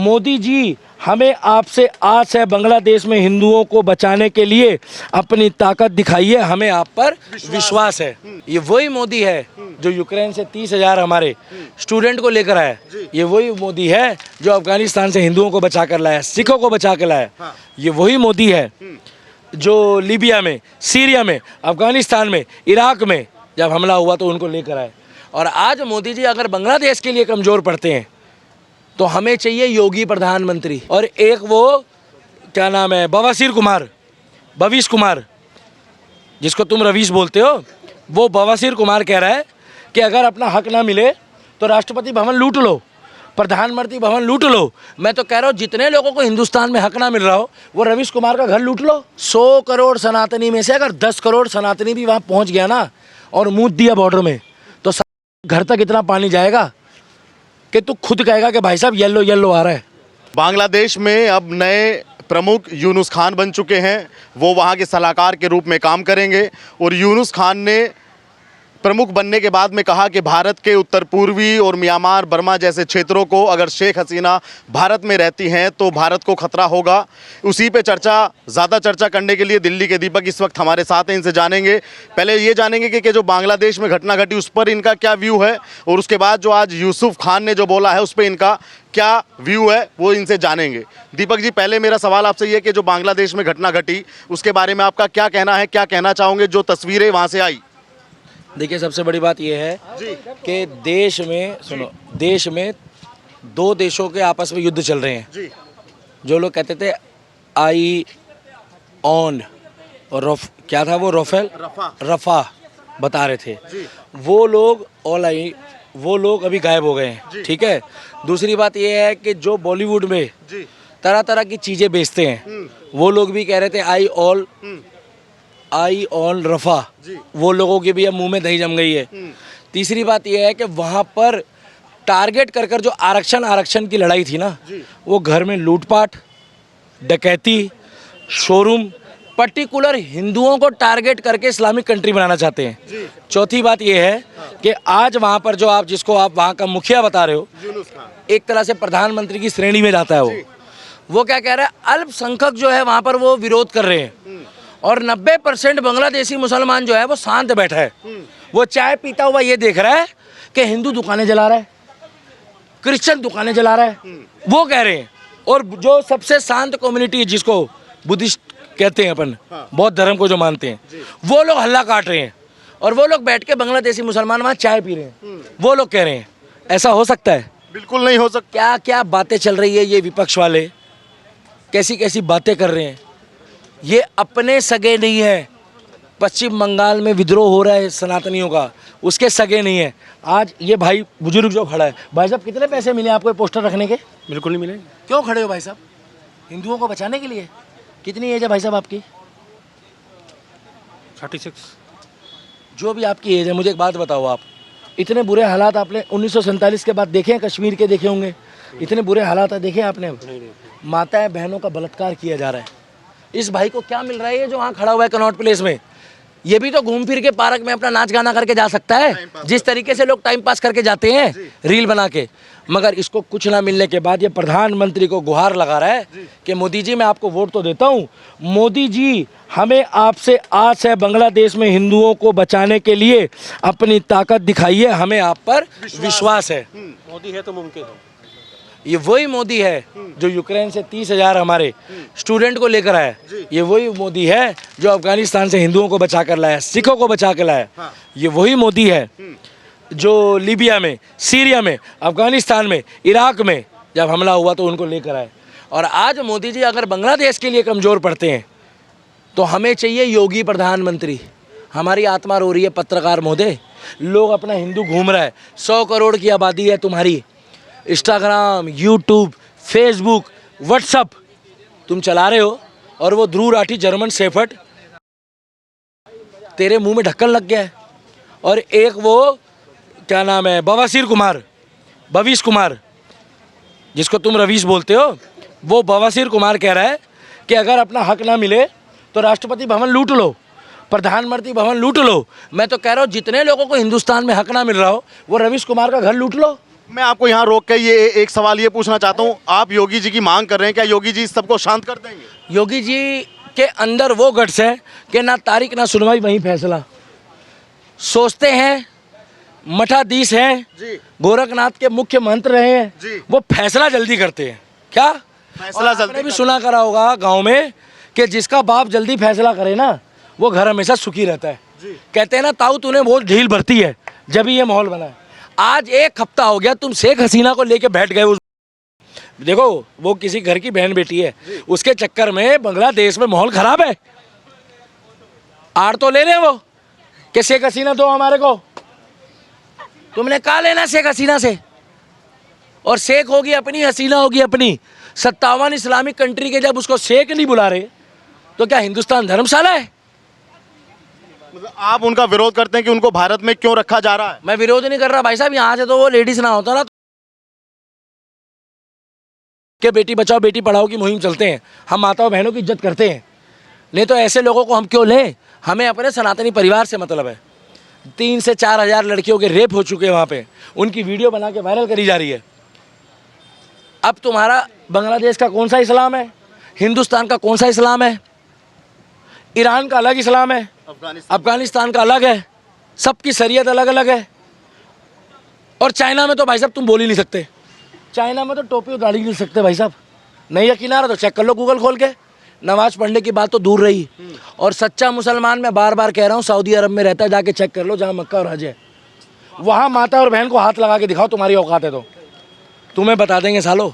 मोदी जी, हमें आपसे आस है, बांग्लादेश में हिंदुओं को बचाने के लिए अपनी ताकत दिखाइए, हमें आप पर विश्वास है। ये वही मोदी है जो यूक्रेन से 30,000 हमारे स्टूडेंट को लेकर आया। ये वही मोदी है जो अफगानिस्तान से हिंदुओं को बचा कर लाया, सिखों को बचा कर लाया। ये वही मोदी है जो लीबिया में, सीरिया में, अफगानिस्तान में, इराक में जब हमला हुआ तो उनको लेकर आए। और आज मोदी जी अगर बांग्लादेश के लिए कमज़ोर पड़ते हैं तो हमें चाहिए योगी प्रधानमंत्री। और एक वो क्या नाम है, बवासीर कुमार, भविश कुमार, जिसको तुम रवीश बोलते हो, वो बवासीर कुमार कह रहा है कि अगर अपना हक ना मिले तो राष्ट्रपति भवन लूट लो, प्रधानमंत्री भवन लूट लो। मैं तो कह रहा हूँ जितने लोगों को हिंदुस्तान में हक ना मिल रहा हो वो रवीश कुमार का घर लूट लो। 100 करोड़ सनातनी में से अगर 10 करोड़ सनातनी भी वहाँ पहुँच गया ना और मुँह दिया बॉर्डर में तो घर तक इतना पानी जाएगा कि तू खुद कहेगा कि भाई साहब येलो येलो आ रहा है। बांग्लादेश में अब नए प्रमुख यूनुस खान बन चुके हैं। वो वहाँ के सलाहकार के रूप में काम करेंगे और यूनुस खान ने प्रमुख बनने के बाद में कहा कि भारत के उत्तर पूर्वी और म्यांमार, बर्मा जैसे क्षेत्रों को अगर शेख हसीना भारत में रहती हैं तो भारत को खतरा होगा। उसी पे ज़्यादा चर्चा करने के लिए दिल्ली के दीपक इस वक्त हमारे साथ हैं, इनसे जानेंगे। पहले ये जानेंगे कि जो बांग्लादेश में घटना घटी उस पर इनका क्या व्यू है और उसके बाद जो आज यूसुफ खान ने जो बोला है उस पर इनका क्या व्यू है वो इनसे जानेंगे। दीपक जी, पहले मेरा सवाल आपसे ये कि जो बांग्लादेश में घटना घटी उसके बारे में आपका क्या कहना है, क्या कहना चाहोगे जो तस्वीरें वहाँ से आई? देखिए, सबसे बड़ी बात यह है कि देश में दो देशों के आपस में युद्ध चल रहे हैं। जो लोग कहते थे आई ऑन और क्या था वो रफा बता रहे थे, वो लोग अभी गायब हो गए हैं। ठीक है। दूसरी बात यह है कि जो बॉलीवुड में तरह तरह की चीज़ें बेचते हैं वो लोग भी कह रहे थे आई ऑन रफा, वो लोगों के भी अब मुंह में दही जम गई है। तीसरी बात यह है कि वहाँ पर टारगेट कर जो आरक्षण की लड़ाई थी ना, वो घर में लूटपाट, डकैती, शोरूम, पर्टिकुलर हिंदुओं को टारगेट करके इस्लामिक कंट्री बनाना चाहते हैं। चौथी बात यह है कि आज वहाँ पर जो जिसको आप वहाँ का मुखिया बता रहे हो, एक तरह से प्रधानमंत्री की श्रेणी में जाता है। वो क्या कह रहा है, अल्पसंख्यक जो है वहाँ पर वो विरोध कर रहे हैं और 90% बांग्लादेशी मुसलमान जो है वो शांत बैठा है। वो चाय पीता हुआ ये देख रहा है कि हिंदू दुकानें जला रहा है, क्रिश्चियन दुकानें जला रहा है, वो कह रहे हैं। और जो सबसे शांत कम्युनिटी जिसको बुद्धिस्ट कहते हैं अपन, बौद्ध धर्म को जो मानते हैं, वो लोग हल्ला काट रहे हैं और वो लोग बैठ के बांग्लादेशी मुसलमान वहाँ चाय पी रहे हैं। वो लोग कह रहे हैं ऐसा हो सकता है? बिल्कुल नहीं हो सकता। क्या क्या बातें चल रही है, ये विपक्ष वाले कैसी कैसी बातें कर रहे हैं। ये अपने सगे नहीं है। पश्चिम बंगाल में विद्रोह हो रहा है सनातनियों का, उसके सगे नहीं है। आज ये भाई बुजुर्ग जो खड़ा है, भाई साहब कितने पैसे मिले आपको पोस्टर रखने के? बिल्कुल नहीं मिले। क्यों खड़े हो भाई साहब? हिंदुओं को बचाने के लिए। कितनी एज है भाई साहब आपकी? 36। जो भी आपकी एज है, मुझे एक बात बताओ, आप इतने बुरे हालात आपने 1947 के बाद देखे हैं? कश्मीर के देखे होंगे, इतने बुरे हालात देखे आपने? माताएं बहनों का बलात्कार किया जा रहा है। इस भाई को क्या मिल रहा है? ये जो वहाँ खड़ा हुआ है कनॉट प्लेस में, ये भी तो घूम फिर के पार्क में अपना नाच गाना करके जा सकता है, जिस तरीके से लोग टाइम पास करके जाते हैं रील बना के। मगर इसको कुछ ना मिलने के बाद ये प्रधानमंत्री को गुहार लगा रहा है कि मोदी जी, मैं आपको वोट तो देता हूँ, मोदी जी, हमें आपसे आस है, बांग्लादेश में हिंदुओं को बचाने के लिए अपनी ताकत दिखाइए, हमें आप पर विश्वास है। मोदी है तो मुमकिन है। ये वही मोदी है जो यूक्रेन से 30,000 हमारे स्टूडेंट को लेकर आया। ये वही मोदी है जो अफगानिस्तान से हिंदुओं को बचा कर लाया, सिखों को बचा कर लाया। ये वही मोदी है जो लीबिया में, सीरिया में, अफगानिस्तान में, इराक में जब हमला हुआ तो उनको लेकर आए। और आज मोदी जी अगर बांग्लादेश के लिए कमज़ोर पड़ते हैं तो हमें चाहिए योगी प्रधानमंत्री। हमारी आत्मा रो रही है पत्रकार महोदय, लोग अपना हिंदू घूम रहा है। 100 करोड़ की आबादी है तुम्हारी, इंस्टाग्राम, यूट्यूब, फेसबुक, व्हाट्सअप तुम चला रहे हो और वो ध्रुव राठी जर्मन शेफर्ड तेरे मुंह में ढक्कन लग गया है। और एक वो क्या नाम है, बवासीर कुमार, भविश कुमार, जिसको तुम रवीश बोलते हो, वो बवासीर कुमार कह रहा है कि अगर अपना हक ना मिले तो राष्ट्रपति भवन लूट लो, प्रधानमंत्री भवन लूट लो। मैं तो कह रहा हूँ जितने लोगों को हिंदुस्तान में हक ना मिल रहा हो वो रवीश कुमार का घर लूट लो। मैं आपको यहाँ रोक के ये एक सवाल ये पूछना चाहता हूँ, आप योगी जी की मांग कर रहे हैं, क्या योगी जी इस सबको शांत कर देंगे? योगी जी के अंदर वो गट्स है कि ना तारीख ना सुनवाई वहीं फैसला। सोचते हैं मठाधीश हैं, जी गोरखनाथ के मुख्य मंत्र रहे हैं, जी। वो फैसला जल्दी करते हैं। क्या फैसला और जल्दी आपने भी सुना करा होगा गांव में कि जिसका बाप जल्दी फैसला करे ना वो घर हमेशा सुखी रहता है। जी। कहते हैं ना ताऊ तूने बहुत ढील भरती है, जब ये माहौल बना है। आज एक हफ्ता हो गया तुम शेख हसीना को लेके बैठ गए। उस देखो वो किसी घर की बहन बेटी है, उसके चक्कर में बांग्लादेश में माहौल खराब है। आड़ तो ले ले वो कि शेख हसीना दो हमारे को। तुमने कहा लेना शेख हसीना से, और शेख होगी अपनी, हसीना होगी अपनी। 57 इस्लामिक कंट्री के जब उसको शेख नहीं बुला रहे तो क्या हिंदुस्तान धर्मशाला है? मतलब आप उनका विरोध करते हैं कि उनको भारत में क्यों रखा जा रहा है? मैं विरोध नहीं कर रहा भाई साहब, यहाँ से तो वो लेडीज ना होता ना कि बेटी बचाओ बेटी पढ़ाओ की मुहिम चलते हैं। हम माताओं बहनों की इज्जत करते हैं, नहीं तो ऐसे लोगों को हम क्यों लें? हमें अपने सनातनी परिवार से मतलब है। 3 से 4 हज़ार लड़कियों के रेप हो चुके हैं वहाँ पे, उनकी वीडियो बना के वायरल करी जा रही है। अब तुम्हारा बांग्लादेश का कौन सा इस्लाम है, हिंदुस्तान का कौन सा इस्लाम है? ईरान का अलग इस्लाम है, अफगानिस्तान का अलग है, सबकी शरीयत अलग अलग है। और चाइना में तो भाई साहब तुम बोल ही नहीं सकते। चाइना में तो टोपी उतार ही नहीं सकते भाई साहब। नहीं यकीन आ रहा तो चेक कर लो गूगल खोल के। नमाज पढ़ने की बात तो दूर रही, और सच्चा मुसलमान मैं बार बार कह रहा हूँ सऊदी अरब में रहता है, जाके चेक कर लो, जहाँ मक्का और हज है। वहाँ माता और बहन को हाथ लगा के दिखाओ तुम्हारी औकात है तो तुम्हें बता देंगे सालो।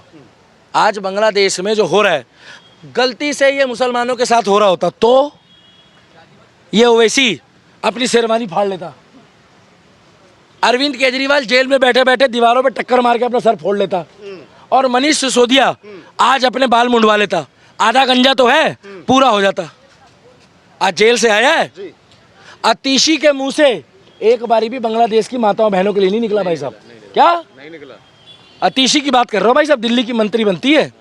आज बांग्लादेश में जो हो रहा है, गलती से ये मुसलमानों के साथ हो रहा होता तो ये ओवैसी अपनी शेरवानी फाड़ लेता। अरविंद केजरीवाल जेल में बैठे बैठे दीवारों पे टक्कर मार के अपना सर फोड़ लेता, और मनीष सिसोदिया आज अपने बाल मुंडवा लेता। आधा गंजा तो है, पूरा हो जाता। आज जेल से आया है, अतीशी के मुंह से एक बारी भी बांग्लादेश की माताओं बहनों के लिए नहीं निकला भाई साहब। क्या नहीं निकला? अतीशी की बात कर रहा हूँ भाई साहब, दिल्ली की मंत्री बनती है,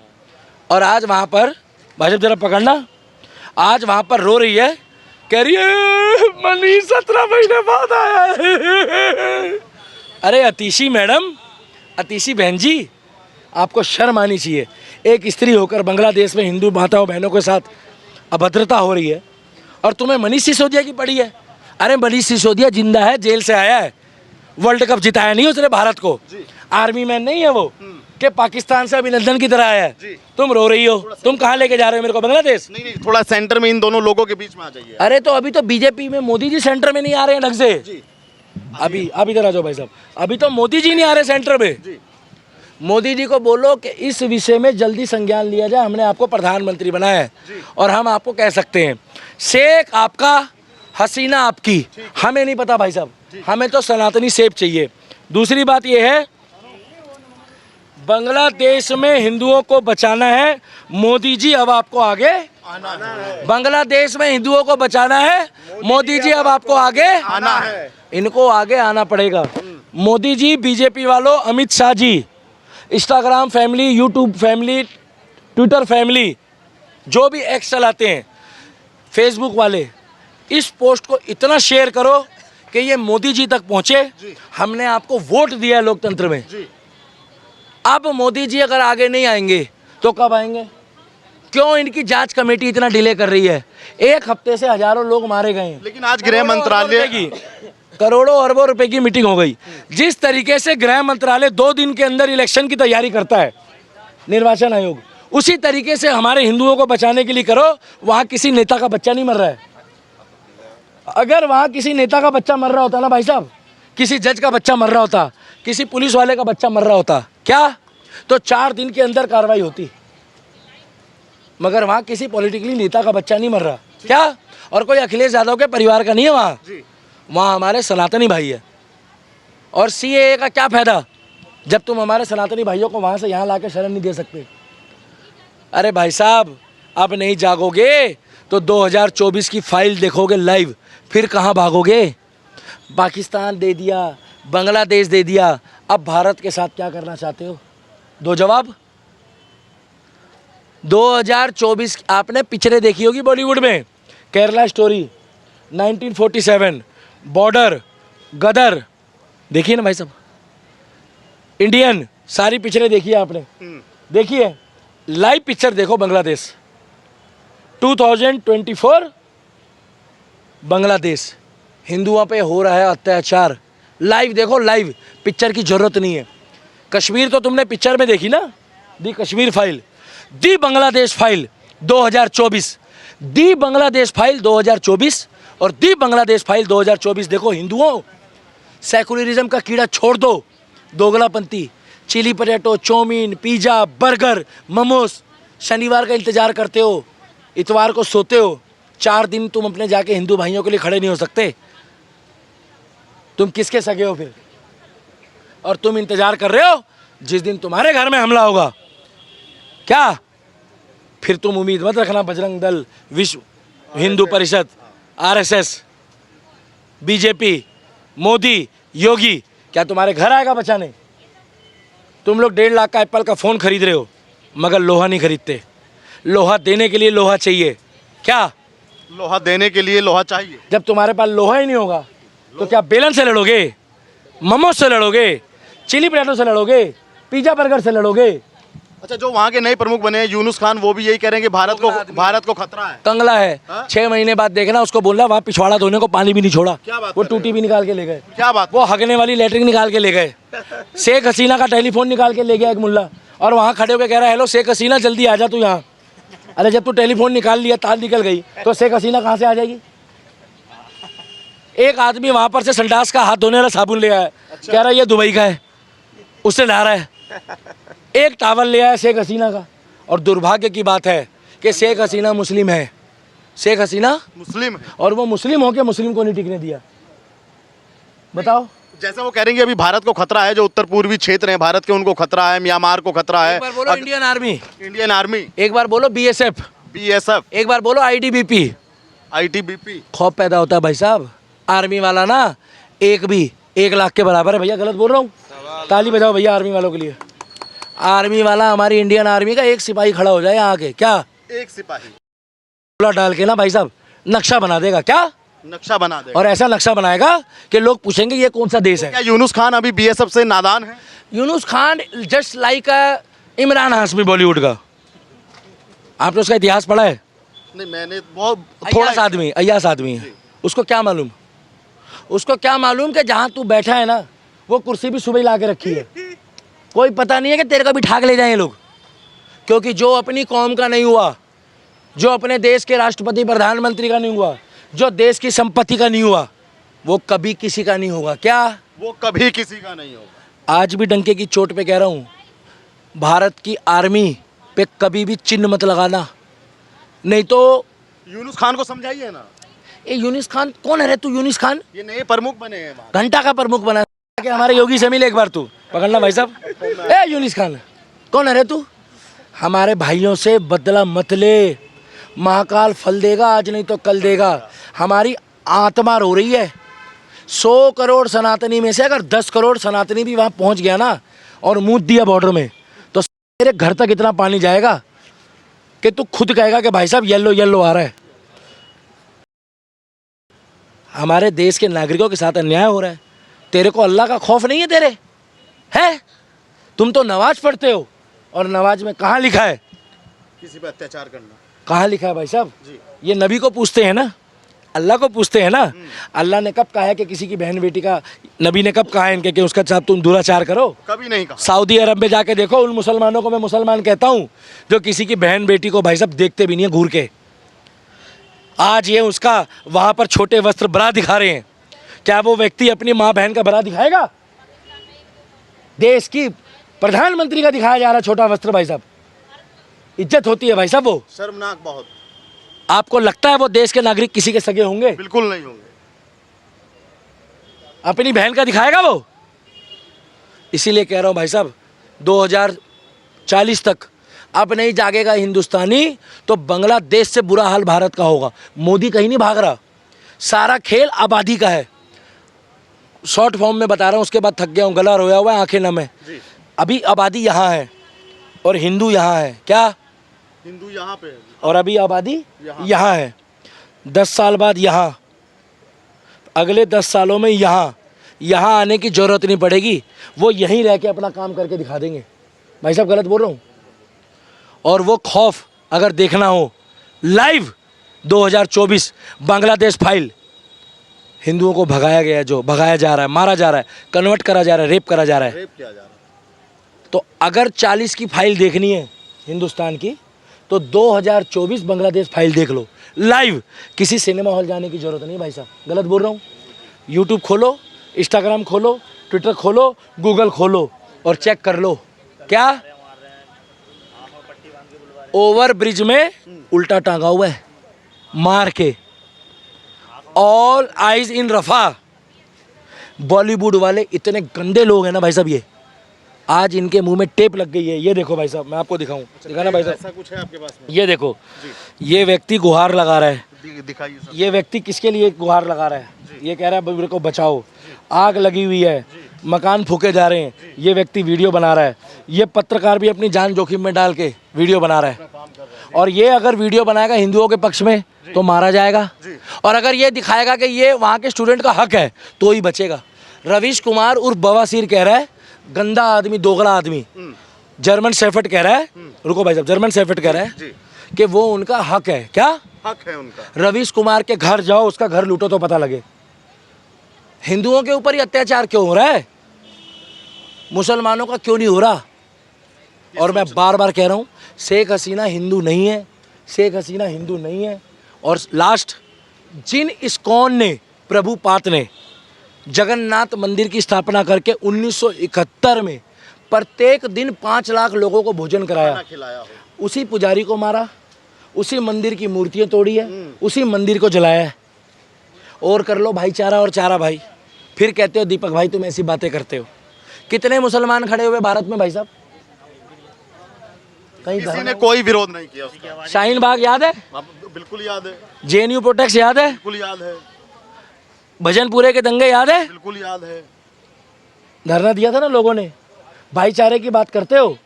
और आज वहाँ पर भाई साहब जरा पकड़ना, आज वहाँ पर रो रही है, कह रही है मनीष 17 महीने बाद आया है। अरे अतीशी मैडम, अतीशी बहन जी, आपको शर्म आनी चाहिए। एक स्त्री होकर बांग्लादेश में हिंदू माताओं बहनों के साथ अभद्रता हो रही है, और तुम्हें मनीष सिसोदिया की पड़ी है। अरे मनीष सिसोदिया जिंदा है, जेल से आया है, वर्ल्ड कप जिताया नहीं उसने भारत को, आर्मी मैन नहीं है वो कि पाकिस्तान से अभिनंदन की तरह आया है। तुम रो रही हो, तुम कहाँ लेके जा रहे हो मेरे को? बांग्लादेश? नहीं, थोड़ा सेंटर में इन दोनों लोगों के बीच में आ जाइए। अरे तो अभी तो बीजेपी में मोदी जी सेंटर में नहीं आ रहे हैं ढंग से। अभी इधर आ जाओ भाई साहब, अभी तो मोदी जी नहीं आ रहे सेंटर में। मोदी जी को बोलो कि इस विषय में जल्दी संज्ञान लिया जाए, हमने आपको प्रधानमंत्री बनाया है, और हम आपको कह सकते हैं शेख आपका, हसीना आपकी, हमें नहीं पता भाई साहब, हमें तो सनातनी सेब चाहिए। दूसरी बात यह है, बांग्लादेश में हिंदुओं को बचाना है, मोदी जी अब आपको आगे आना है। बांग्लादेश में हिंदुओं को बचाना है, मोदी जी अब आपको आगे आना है। इनको आगे आना पड़ेगा। मोदी जी, बीजेपी वालों, Amit Shah ji, Instagram family, YouTube family, Twitter family, जो भी एक्स चलाते हैं, फेसबुक वाले, इस पोस्ट को इतना शेयर करो कि ये मोदी जी तक पहुंचे। हमने आपको वोट दिया है लोकतंत्र में। अब मोदी जी अगर आगे नहीं आएंगे तो कब आएंगे? क्यों इनकी जांच कमेटी इतना डिले कर रही है? एक हफ्ते से हजारों लोग मारे गए हैं। लेकिन आज गृह मंत्रालय की करोड़ों अरबों रुपए की मीटिंग हो गई। जिस तरीके से गृह मंत्रालय 2 दिन के अंदर इलेक्शन की तैयारी करता है निर्वाचन आयोग, उसी तरीके से हमारे हिंदुओं को बचाने के लिए करो। वहाँ किसी नेता का बच्चा नहीं मर रहा है। अगर वहाँ किसी नेता का बच्चा मर रहा होता ना भाई साहब, किसी जज का बच्चा मर रहा होता, किसी पुलिस वाले का बच्चा मर रहा होता, क्या तो 4 दिन के अंदर कार्रवाई होती। मगर वहाँ किसी पॉलिटिकली नेता का बच्चा नहीं मर रहा, क्या? और कोई अखिलेश यादव के परिवार का नहीं है वहाँ। वहाँ हमारे सनातनी भाई है। और सीएए का क्या फ़ायदा जब तुम हमारे सनातनी भाइयों को वहाँ से यहाँ ला के शरण नहीं दे सकते? अरे भाई साहब, अब नहीं जागोगे तो 2024 की फाइल देखोगे लाइव, फिर कहाँ भागोगे? पाकिस्तान दे दिया, बांग्लादेश दे दिया, अब भारत के साथ क्या करना चाहते हो? दो जवाब। 2024 आपने पिक्चरें देखी होगी बॉलीवुड में, केरला स्टोरी, 1947, बॉर्डर, गदर, देखिए ना भाई साहब। इंडियन सारी पिक्चरें देखी है आपने, देखिए लाइव पिक्चर देखो बांग्लादेश 2024 बांग्लादेश, हिंदुओं पे हो रहा है अत्याचार, लाइव देखो, लाइव, पिक्चर की जरूरत नहीं है। कश्मीर तो तुमने पिक्चर में देखी ना, दी कश्मीर फाइल, दी बांग्लादेश फाइल 2024, दी बांग्लादेश फाइल 2024 और दी बांग्लादेश फाइल 2024 देखो। हिंदुओं, सेकुलरिज्म का कीड़ा छोड़ दो, दोगलापंथी, chilli potato, chowmein, pizza, burger, momos, शनिवार का इंतज़ार करते हो, इतवार को सोते हो, 4 दिन तुम अपने जाके हिंदू भाइयों के लिए खड़े नहीं हो सकते, तुम किसके सगे हो फिर? और तुम इंतज़ार कर रहे हो जिस दिन तुम्हारे घर में हमला होगा, क्या फिर तुम उम्मीद मत रखना बजरंग दल, विश्व हिंदू परिषद, आरएसएस, बीजेपी, मोदी, योगी क्या तुम्हारे घर आएगा बचाने? तुम लोग 1.5 लाख का एप्पल का फ़ोन खरीद रहे हो मगर लोहा नहीं खरीदते। लोहा देने के लिए लोहा चाहिए, क्या लोहा देने के लिए लोहा चाहिए? जब तुम्हारे पास लोहा ही नहीं होगा तो क्या बेलन से लड़ोगे, मोमोज से लड़ोगे, चिली पटेटो से लड़ोगे, पिज़्ज़ा बर्गर से लड़ोगे? अच्छा, जो वहाँ के नए प्रमुख बने हैं यूनुस खान, वो भी यही कह रहे हैं कि भारत को खतरा है, कंगला है। हाँ? 6 महीने बाद देखना उसको, बोलना वहाँ पिछवाड़ा धोने को पानी भी नहीं छोड़ा, क्या बात वो कर रहे टूटी भी निकाल के ले गए, क्या बात? वो हगने वाली लेटरिन निकाल के ले गए, शेख हसीना का टेलीफोन निकाल के ले गया एक मुल्ला, और वहाँ खड़े होकर कह रहा है हेलो शेख हसीना जल्दी आ जा तू यहाँ। अरे जब तू टेलीफोन निकाल लिया, तार निकल गई, तो शेख हसीना कहाँ से आ जाएगी? एक आदमी वहाँ पर से संडास का हाथ धोने वाला साबुन ले आया, कह रहा है ये दुबई का है, उससे नहा रहा है, एक टावल ले आया शेख हसीना का। और दुर्भाग्य की बात है कि शेख हसीना मुस्लिम है, शेख हसीना मुस्लिम है, और वो मुस्लिम होकर मुस्लिम को नहीं टिकने दिया। बताओ, जैसे वो कह रहे हैं कि अभी भारत को खतरा है, जो उत्तर पूर्वी क्षेत्र है भारत के, उनको खतरा है, म्यांमार को खतरा है। एक बार बोलो इंडियन आर्मी, इंडियन आर्मी, एक बार बोलो बीएसएफ, बीएसएफ, एक बार बोलो आईटीबीपी। आईटीबीपी। खौफ पैदा होता है भाई साहब। आर्मी वाला ना एक भी 1 लाख के बराबर है। भैया गलत बोल रहा हूँ? ताली बजाओ भैया आर्मी वालों के लिए। आर्मी वाला, हमारी इंडियन आर्मी का एक सिपाही खड़ा हो जाए आके, क्या एक सिपाही गोला डाल के ना भाई साहब नक्शा बना देगा, क्या नक्शा बना देगा, और ऐसा नक्शा बनाएगा कि लोग पूछेंगे ये कौन सा देश है। क्या यूनुस खान अभी बीएसएफ से नादान है? यूनुस खान जस्ट लाइक इमरान हाशमी बॉलीवुड का। आपने उसका इतिहास पढ़ा है? नहीं, मैंने बहुत अय्यास आदमी है। उसको क्या मालूम, उसको क्या मालूम कि जहाँ तू बैठा है ना वो कुर्सी भी सुबह ही ला के रखी है, कोई पता नहीं है कि तेरे को भी ठाक ले जाएं लोग। क्योंकि जो अपनी कौम का नहीं हुआ, जो अपने देश के राष्ट्रपति प्रधानमंत्री का नहीं हुआ, जो देश की संपत्ति का नहीं हुआ, वो कभी किसी का नहीं होगा। क्या वो कभी किसी का नहीं होगा? आज भी डंके की चोट पे कह रहा हूँ, भारत की आर्मी पे कभी भी चिन्ह मत लगाना, नहीं तो यूनुस खान को समझाइए ना। ये यूनुस खान कौन है रे तू? यूनुस खान ये नए प्रमुख बने हैं, घंटा का प्रमुख बना के हमारे योगी से मिले एक बार, तू पकड़ना भाई साहब। ए यूनुस खान कौन है रे तू? हमारे भाइयों से बदला मत ले, महाकाल फल देगा आज नहीं तो कल देगा। हमारी आत्मा रो रही है। 100 करोड़ सनातनी में से अगर 10 करोड़ सनातनी भी वहाँ पहुँच गया ना और मूत दिया बॉर्डर में, तो तेरे घर तक इतना पानी जाएगा कि तू खुद कहेगा कि भाई साहब येलो येलो आ रहा है। हमारे देश के नागरिकों के साथ अन्याय हो रहा है। तेरे को अल्लाह का खौफ नहीं है? तेरे है? तुम तो नमाज पढ़ते हो, और नमाज में कहाँ लिखा है किसी पे अत्याचार करना? कहाँ लिखा है भाई साहब? जी। ये नबी को पूछते हैं ना, अल्लाह को पूछते हैं ना। अल्लाह ने कब कहा है कि किसी की बहन बेटी का, नबी ने कब कहा है इनके कि उसका साथ तुम दुराचार करो? कभी नहीं कहा। सऊदी अरब में जाके देखो, उन मुसलमानों को मैं मुसलमान कहता हूँ जो किसी की बहन बेटी को भाई साहब देखते भी नहीं है घूर के। आज ये उसका वहाँ पर छोटे वस्त्र बरा दिखा रहे हैं, क्या वो व्यक्ति अपनी माँ बहन का बरा दिखाएगा? देश की प्रधानमंत्री का दिखाया जा रहा छोटा वस्त्र भाई साहब, इज्जत होती है भाई साहब? वो शर्मनाक बहुत। आपको लगता है वो देश के नागरिक किसी के सगे होंगे? बिल्कुल नहीं होंगे। अपनी बहन का दिखाएगा वो? इसीलिए कह रहा हूँ भाई साहब, 2040 तक अब नहीं जागेगा हिंदुस्तानी तो बांग्लादेश से बुरा हाल भारत का होगा। मोदी कहीं नहीं भाग रहा, सारा खेल आबादी का है। शॉर्ट फॉर्म में बता रहा हूँ, उसके बाद थक गया हूँ, गला रोया हुआ है, आंखें नम है। अभी आबादी यहाँ है और हिंदू यहाँ है। क्या? हिंदू यहाँ पे है और अभी आबादी यहाँ है। 10 साल बाद यहाँ, अगले 10 सालों में यहाँ, यहाँ आने की ज़रूरत नहीं पड़ेगी, वो यहीं रह के अपना काम करके दिखा देंगे। भाई साहब गलत बोल रहा हूँ? और वो खौफ अगर देखना हो लाइव 2024 बांग्लादेश फाइल, हिंदुओं को भगाया गया, जो भगाया जा रहा है, मारा जा रहा है, कन्वर्ट करा जा रहा है, रेप करा जा रहा है। रेप किया जा रहा है। तो अगर 40 की फाइल देखनी है हिंदुस्तान की, तो 2024 बांग्लादेश फाइल देख लो लाइव। किसी सिनेमा हॉल जाने की जरूरत नहीं भाई साहब, गलत बोल रहा हूँ? यूट्यूब खोलो, इंस्टाग्राम खोलो, ट्विटर खोलो, गूगल खोलो और चेक कर लो। क्या ओवर ब्रिज में उल्टा टांगा हुआ है मार के। ऑल आइज इन रफा। बॉलीवुड वाले इतने गंदे लोग हैं ना भाई साहब, ये आज इनके मुंह में टेप लग गई है। ये देखो भाई साहब, मैं आपको दिखाऊं, दिखाना भाई साहब, ऐसा कुछ है आपके पास में? ये देखो, ये व्यक्ति गुहार लगा रहा है। दिखाइए सर। ये व्यक्ति किसके लिए गुहार लगा रहा है? ये कह रहा है मेरे को बचाओ, आग लगी हुई है, मकान फूके जा रहे हैं, ये व्यक्ति वीडियो बना रहा है। ये पत्रकार भी अपनी जान जोखिम में डाल के वीडियो बना रहा है। और ये अगर वीडियो बनाएगा हिंदुओं के पक्ष में तो मारा जाएगा, और अगर ये दिखाएगा कि ये वहाँ के स्टूडेंट का हक है तो ही बचेगा। रवीश कुमार उर्फ बवासीर कह रहा है, गंदा आदमी, दोगला आदमी, जर्मन शेफर्ड कह रहा है, रुको भाई साहब, जर्मन शेफर्ड कह रहा है कि वो उनका हक है। क्या हक है उनका? रवीश कुमार के घर जाओ, उसका घर लूटो तो पता लगे। हिंदुओं के ऊपर ही अत्याचार क्यों हो रहा है, मुसलमानों का क्यों नहीं हो रहा? और मैं बार बार कह रहा हूँ, शेख हसीना हिंदू नहीं है, शेख हसीना हिंदू नहीं है। और लास्ट, जिन इस्कॉन ने, प्रभुपाद ने जगन्नाथ मंदिर की स्थापना करके 1971 में प्रत्येक दिन 5 लाख लोगों को भोजन कराया, खिलाया हो, उसी पुजारी को मारा, उसी मंदिर की मूर्तियाँ तोड़ी है, उसी मंदिर को जलाया है। और कर लो भाईचारा और चारा भाई, फिर कहते हो दीपक भाई तुम ऐसी बातें करते हो। कितने मुसलमान खड़े हुए भारत में भाई साहब? कहीं किसी ने कोई विरोध नहीं किया उसका। शाहीन बाग याद है? बिल्कुल याद है। जेएनयू प्रोटेक्ट याद है? बिल्कुल याद है। भजनपुरे के दंगे याद है? बिल्कुल याद है। धरना दिया था ना लोगों ने। भाईचारे की बात करते हो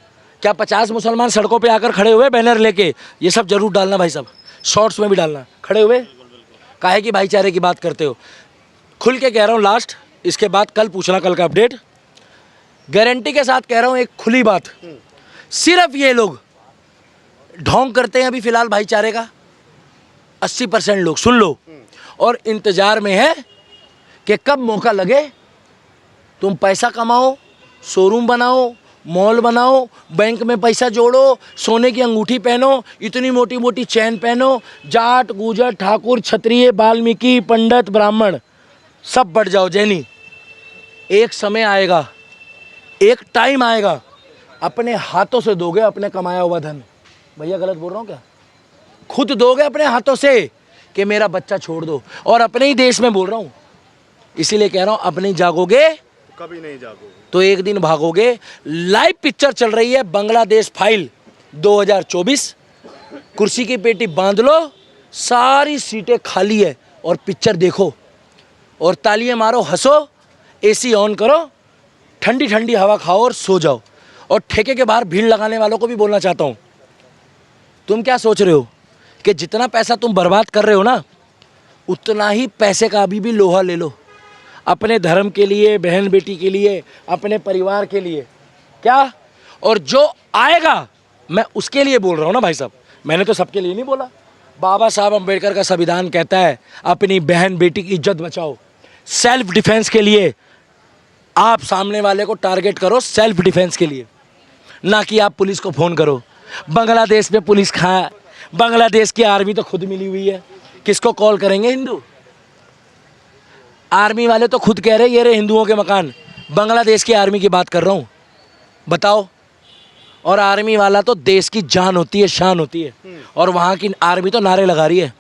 क्या? 50 मुसलमान सड़कों पे आकर खड़े हुए बैनर लेके, ये सब जरूर डालना भाई साहब, शॉर्ट्स में भी डालना, खड़े हुए काहे की भाईचारे की बात करते हो? खुल के कह रहा हूँ लास्ट, इसके बाद कल पूछना, कल का अपडेट गारंटी के साथ कह रहा हूँ। एक खुली बात, सिर्फ ये लोग ढोंग करते हैं अभी फिलहाल भाईचारे का। 80% लोग, सुन लो, और इंतजार में है कि कब मौका लगे तुम पैसा कमाओ, शोरूम बनाओ, मॉल बनाओ, बैंक में पैसा जोड़ो, सोने की अंगूठी पहनो, इतनी मोटी मोटी चैन पहनो, जाट, गुजर, ठाकुर, क्षत्रिय, वाल्मीकि, पंडित, ब्राह्मण सब बढ़ जाओ जैनी। एक समय आएगा, एक टाइम आएगा, अपने हाथों से दोगे अपने कमाया हुआ धन। भैया गलत बोल रहा हूँ क्या? खुद दोगे अपने हाथों से कि मेरा बच्चा छोड़ दो। और अपने ही देश में बोल रहा हूँ, इसीलिए कह रहा हूँ, अपने जागोगे कभी नहीं जागोगे तो एक दिन भागोगे। लाइव पिक्चर चल रही है, बांग्लादेश फाइल 2024। कुर्सी की पेटी बांध लो, सारी सीटें खाली है, और पिक्चर देखो और तालियां मारो, हंसो, एसी ऑन करो, ठंडी ठंडी हवा खाओ और सो जाओ। और ठेके के बाहर भीड़ लगाने वालों को भी बोलना चाहता हूँ, तुम क्या सोच रहे हो कि जितना पैसा तुम बर्बाद कर रहे हो ना, उतना ही पैसे का अभी भी लोहा ले लो, अपने धर्म के लिए, बहन बेटी के लिए, अपने परिवार के लिए। क्या? और जो आएगा, मैं उसके लिए बोल रहा हूँ ना भाई साहब, मैंने तो सबके लिए नहीं बोला। बाबा साहब अम्बेडकर का संविधान कहता है अपनी बहन बेटी की इज्जत बचाओ। सेल्फ डिफेंस के लिए आप सामने वाले को टारगेट करो, सेल्फ डिफेंस के लिए, ना कि आप पुलिस को फ़ोन करो। बांग्लादेश में पुलिस कहाँ? बांग्लादेश की आर्मी तो खुद मिली हुई है, किसको कॉल करेंगे? हिंदू आर्मी वाले तो खुद कह रहे ये रहे हिंदुओं के मकान। बांग्लादेश की आर्मी की बात कर रहा हूँ, बताओ। और आर्मी वाला तो देश की जान होती है, शान होती है, और वहाँ की आर्मी तो नारे लगा रही है।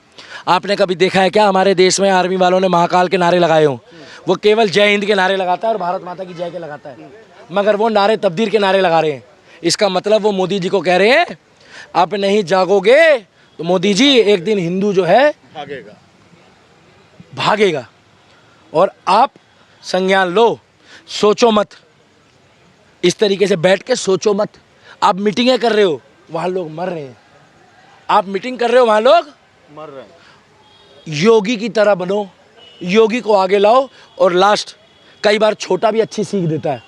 आपने कभी देखा है क्या हमारे देश में आर्मी वालों ने महाकाल के नारे लगाए हों? वो केवल जय हिंद के नारे लगाता है और भारत माता की जय के लगाता है, मगर वो नारे तब्दील के नारे लगा रहे हैं। इसका मतलब वो मोदी जी को कह रहे हैं, आप नहीं जागोगे तो मोदी जी एक दिन हिंदू जो है भागेगा। और आप संज्ञान लो, सोचो मत, इस तरीके से बैठ के सोचो मत। आप मीटिंगें कर रहे हो, वहाँ लोग मर रहे हैं। आप मीटिंग कर रहे हो, वहाँ लोग मर रहे हैं। योगी की तरह बनो, योगी को आगे लाओ। और लास्ट, कई बार छोटा भी अच्छी सीख देता है।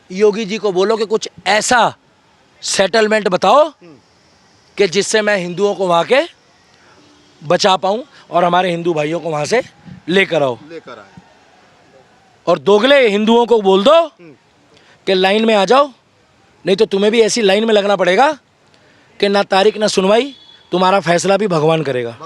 योगी जी को बोलो कि कुछ ऐसा सेटलमेंट बताओ कि जिससे मैं हिंदुओं को वहाँ के बचा पाऊँ और हमारे हिंदू भाइयों को वहाँ से लेकर आओ। और दोगले हिंदुओं को बोल दो कि लाइन में आ जाओ, नहीं तो तुम्हें भी ऐसी लाइन में लगना पड़ेगा कि ना तारीख ना सुनवाई, तुम्हारा फैसला भी भगवान करेगा।